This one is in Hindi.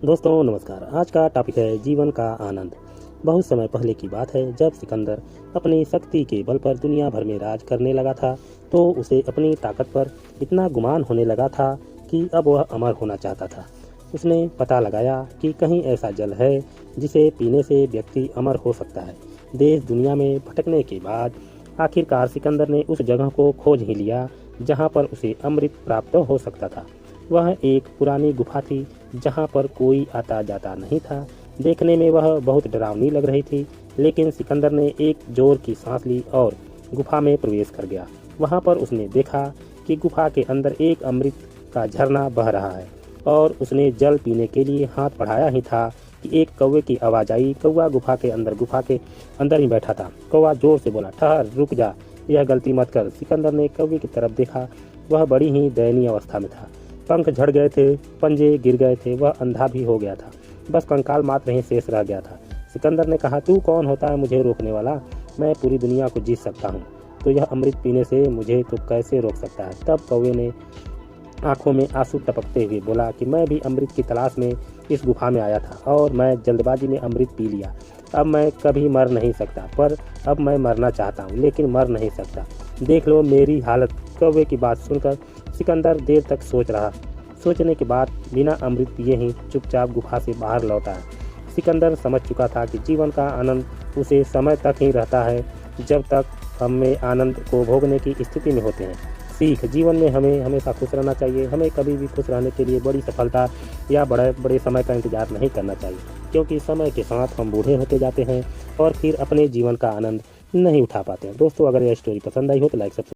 दोस्तों नमस्कार। आज का टॉपिक है जीवन का आनंद। बहुत समय पहले की बात है, जब सिकंदर अपनी शक्ति के बल पर दुनिया भर में राज करने लगा था, तो उसे अपनी ताकत पर इतना गुमान होने लगा था कि अब वह अमर होना चाहता था। उसने पता लगाया कि कहीं ऐसा जल है जिसे पीने से व्यक्ति अमर हो सकता है। देश दुनिया में भटकने के बाद आखिरकार सिकंदर ने उस जगह को खोज ही लिया जहाँ पर उसे अमृत प्राप्त हो सकता था। वह एक पुरानी गुफा थी जहाँ पर कोई आता जाता नहीं था। देखने में वह बहुत डरावनी लग रही थी, लेकिन सिकंदर ने एक जोर की सांस ली और गुफा में प्रवेश कर गया। वहाँ पर उसने देखा कि गुफा के अंदर एक अमृत का झरना बह रहा है और उसने जल पीने के लिए हाथ बढ़ाया ही था कि एक कौवे की आवाज़ आई। कौवा गुफा के अंदर ही बैठा था। कौवा जोर से बोला, ठहर, रुक जा, यह गलती मत कर। सिकंदर ने कौवे की तरफ देखा। वह बड़ी ही दयनीय अवस्था में था। पंख झड़ गए थे, पंजे गिर गए थे, वह अंधा भी हो गया था। बस कंकाल मात्र ही शेष रह गया था। सिकंदर ने कहा, तू कौन होता है मुझे रोकने वाला? मैं पूरी दुनिया को जीत सकता हूँ, तो यह अमृत पीने से मुझे तो कैसे रोक सकता है? तब कौवे ने आंखों में आंसू टपकते हुए बोला कि मैं भी अमृत की तलाश में इस गुफा में आया था और मैं जल्दबाजी में अमृत पी लिया। अब मैं कभी मर नहीं सकता, पर अब मैं मरना चाहता हूँ लेकिन मर नहीं सकता। देख लो मेरी हालत। कौवे की बात सुनकर सिकंदर देर तक सोच रहा। सोचने के बाद बिना अमृत पिए ही चुपचाप गुफा से बाहर लौटा। सिकंदर समझ चुका था कि जीवन का आनंद उसे समय तक ही रहता है जब तक हम में आनंद को भोगने की स्थिति में होते हैं। सीख, जीवन में हमें हमेशा खुश रहना चाहिए। हमें कभी भी खुश रहने के लिए बड़ी सफलता या बड़े समय का इंतजार नहीं करना चाहिए, क्योंकि समय के साथ हम बूढ़े होते जाते हैं और फिर अपने जीवन का आनंद नहीं उठा पाते हैं। दोस्तों, अगर यह स्टोरी पसंद आई हो तो लाइक सब्सक्राइब